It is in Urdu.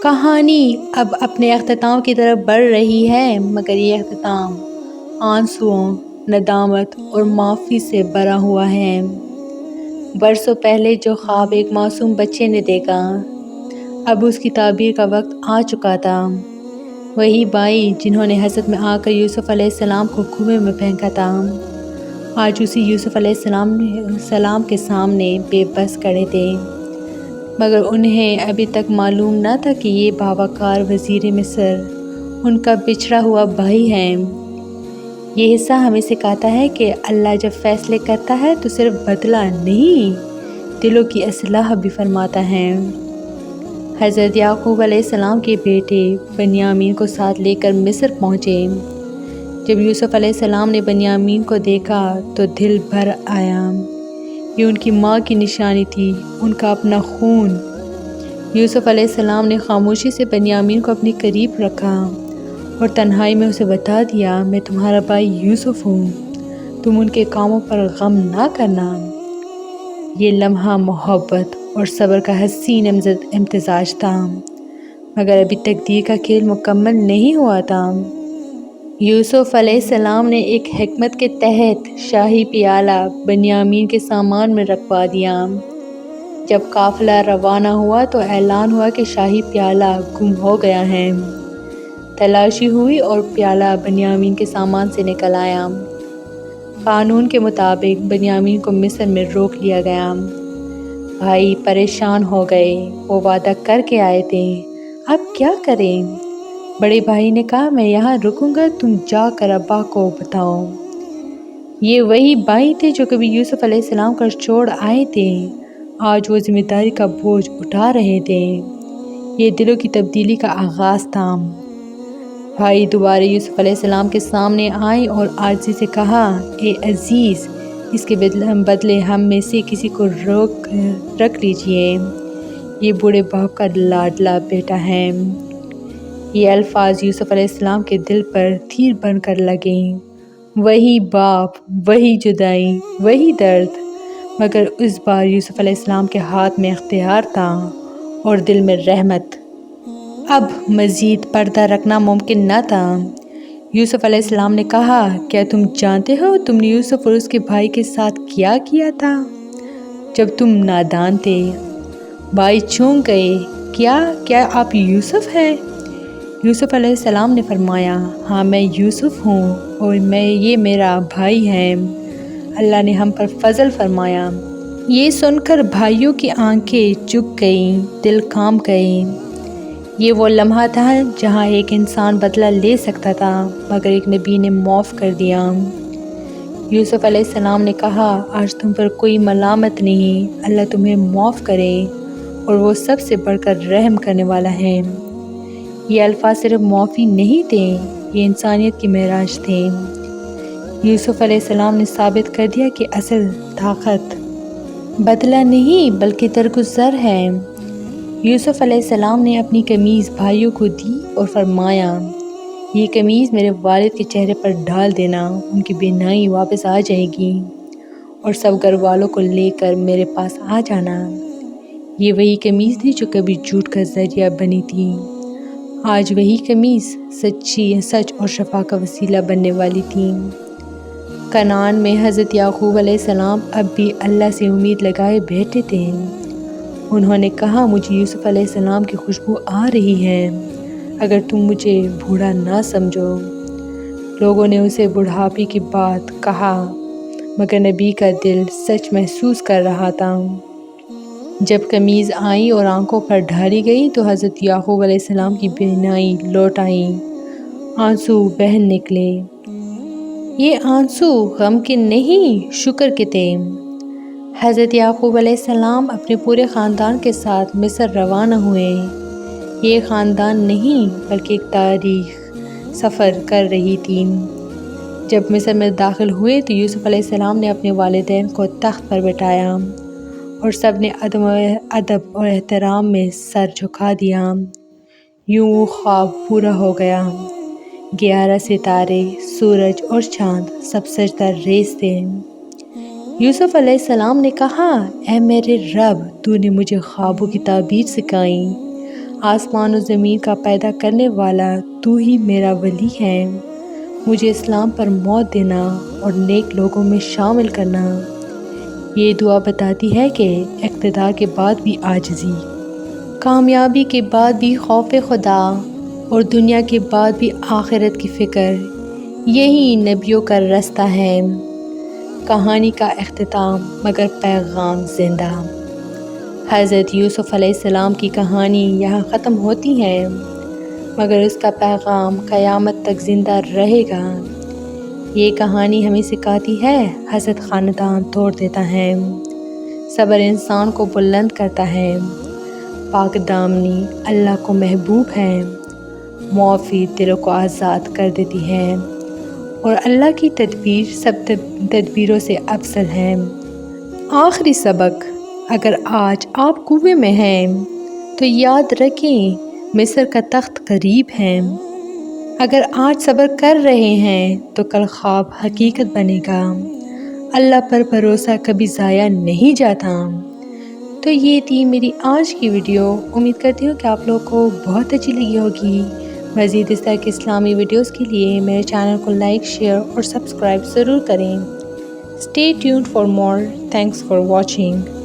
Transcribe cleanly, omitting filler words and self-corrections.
کہانی اب اپنے اختتام کی طرف بڑھ رہی ہے، مگر یہ اختتام آنسوؤں، ندامت اور معافی سے بھرا ہوا ہے۔ برسوں پہلے جو خواب ایک معصوم بچے نے دیکھا، اب اس کی تعبیر کا وقت آ چکا تھا۔ وہی بھائی جنہوں نے حسد میں آ کر یوسف علیہ السلام کو کنویں میں پھینکا تھا، آج اسی یوسف علیہ السلام کے سامنے بے بس کھڑے تھے، مگر انہیں ابھی تک معلوم نہ تھا کہ یہ باوقار وزیر مصر ان کا بچھڑا ہوا بھائی ہے۔ یہ حصہ ہمیں سکھاتا ہے کہ اللہ جب فیصلے کرتا ہے تو صرف بدلہ نہیں، دلوں کی اصلاح بھی فرماتا ہے۔ حضرت یعقوب علیہ السلام کے بیٹے بنیامین کو ساتھ لے کر مصر پہنچے۔ جب یوسف علیہ السلام نے بنیامین کو دیکھا تو دل بھر آیا۔ یہ ان کی ماں کی نشانی تھی، ان کا اپنا خون۔ یوسف علیہ السلام نے خاموشی سے بنیامین کو اپنے قریب رکھا اور تنہائی میں اسے بتا دیا، میں تمہارا بھائی یوسف ہوں، تم ان کے کاموں پر غم نہ کرنا۔ یہ لمحہ محبت اور صبر کا حسین امتزاج تھا، مگر ابھی تقدیر کا کھیل مکمل نہیں ہوا تھا۔ یوسف علیہ السلام نے ایک حکمت کے تحت شاہی پیالہ بنیامین کے سامان میں رکھوا دیا۔ جب قافلہ روانہ ہوا تو اعلان ہوا کہ شاہی پیالہ گم ہو گیا ہے۔ تلاشی ہوئی اور پیالہ بنیامین کے سامان سے نکل آیا۔ قانون کے مطابق بنیامین کو مصر میں روک لیا گیا۔ بھائی پریشان ہو گئے، وہ وعدہ کر کے آئے تھے، اب کیا کریں؟ بڑے بھائی نے کہا، میں یہاں رکوں گا، تم جا کر ابا کو بتاؤ۔ یہ وہی بھائی تھے جو کبھی یوسف علیہ السلام کا چھوڑ آئے تھے، آج وہ ذمہ داری کا بوجھ اٹھا رہے تھے۔ یہ دلوں کی تبدیلی کا آغاز تھا۔ بھائی دوبارہ یوسف علیہ السلام کے سامنے آئے اور عاجزی سے کہا، اے عزیز، اس کے بدلے ہم میں سے کسی کو رکھ لیجئے، یہ بوڑھے باپ کا لاڈلا بیٹا ہے۔ یہ الفاظ یوسف علیہ السلام کے دل پر تیر بن کر لگے۔ وہی باپ، وہی جدائی، وہی درد، مگر اس بار یوسف علیہ السلام کے ہاتھ میں اختیار تھا اور دل میں رحمت۔ اب مزید پردہ رکھنا ممکن نہ تھا۔ یوسف علیہ السلام نے کہا، کیا تم جانتے ہو تم نے یوسف اور اس کے بھائی کے ساتھ کیا کیا تھا جب تم نادان تھے؟ بھائی چونک گئے، کیا آپ یوسف ہیں؟ یوسف علیہ السلام نے فرمایا، ہاں میں یوسف ہوں اور یہ میرا بھائی ہے، اللہ نے ہم پر فضل فرمایا۔ یہ سن کر بھائیوں کی آنکھیں جھک گئیں، دل کانپ گئے۔ یہ وہ لمحہ تھا جہاں ایک انسان بدلہ لے سکتا تھا، مگر ایک نبی نے معاف کر دیا۔ یوسف علیہ السلام نے کہا، آج تم پر کوئی ملامت نہیں، اللہ تمہیں معاف کرے اور وہ سب سے بڑھ کر رحم کرنے والا ہے۔ یہ الفاظ صرف معافی نہیں تھے، یہ انسانیت کی معراج تھے۔ یوسف علیہ السلام نے ثابت کر دیا کہ اصل طاقت بدلہ نہیں بلکہ درگزر ہے۔ یوسف علیہ السلام نے اپنی قمیض بھائیوں کو دی اور فرمایا، یہ قمیض میرے والد کے چہرے پر ڈال دینا، ان کی بینائی واپس آ جائے گی، اور سب گھر والوں کو لے کر میرے پاس آ جانا۔ یہ وہی قمیض تھی جو کبھی جھوٹ کا ذریعہ بنی تھی، آج وہی قمیض سچ اور شفا کا وسیلہ بننے والی تھی۔ کنعان میں حضرت یعقوب علیہ السلام اب بھی اللہ سے امید لگائے بیٹھے تھے۔ انہوں نے کہا، مجھے یوسف علیہ السلام کی خوشبو آ رہی ہے، اگر تم مجھے بوڑھا نہ سمجھو۔ لوگوں نے اسے بڑھاپے کی بات کہا، مگر نبی کا دل سچ محسوس کر رہا تھا۔ جب قمیض آئی اور آنکھوں پر ڈالی گئی تو حضرت یعقوب علیہ السلام کی بینائی لوٹ آئی، آنسو بہہ نکلے۔ یہ آنسو غم کے نہیں، شکر کے تھے۔ حضرت یعقوب علیہ السلام اپنے پورے خاندان کے ساتھ مصر روانہ ہوئے۔ یہ خاندان نہیں بلکہ ایک تاریخ سفر کر رہی تھی۔ جب مصر میں داخل ہوئے تو یوسف علیہ السلام نے اپنے والدین کو تخت پر بٹھایا اور سب نے ادب اور احترام میں سر جھکا دیا۔ یوں وہ خواب پورا ہو گیا۔ 11 ستارے، سورج اور چاند سب سجدہ ریز تھے۔ یوسف علیہ السلام نے کہا، اے میرے رب، تو نے مجھے خوابوں کی تعبیر سکھائی، آسمان و زمین کا پیدا کرنے والا تو ہی میرا ولی ہے، مجھے اسلام پر موت دینا اور نیک لوگوں میں شامل کرنا۔ یہ دعا بتاتی ہے کہ اقتدار کے بعد بھی عاجزی، کامیابی کے بعد بھی خوف خدا اور دنیا کے بعد بھی آخرت کی فکر، یہی نبیوں کا رستہ ہے۔ کہانی کا اختتام مگر پیغام زندہ۔ حضرت یوسف علیہ السلام کی کہانی یہاں ختم ہوتی ہے، مگر اس کا پیغام قیامت تک زندہ رہے گا۔ یہ کہانی ہمیں سکھاتی ہے حسد خاندان توڑ دیتا ہے، صبر انسان کو بلند کرتا ہے، پاک دامنی اللہ کو محبوب ہے، معافی دلوں کو آزاد کر دیتی ہے، اور اللہ کی تدبیر سب تدبیروں سے افضل ہے۔ آخری سبق، اگر آج آپ کنویں میں ہیں تو یاد رکھیں مصر کا تخت قریب ہے۔ اگر آج صبر کر رہے ہیں تو کل خواب حقیقت بنے گا۔ اللہ پر بھروسہ کبھی ضائع نہیں جاتا۔ تو یہ تھی میری آج کی ویڈیو، امید کرتی ہوں کہ آپ لوگوں کو بہت اچھی لگی ہوگی۔ مزید اس طرح کے اسلامی ویڈیوز کے لیے میرے چینل کو لائک، شیئر اور سبسکرائب ضرور کریں۔ Stay tuned for more. Thanks for watching.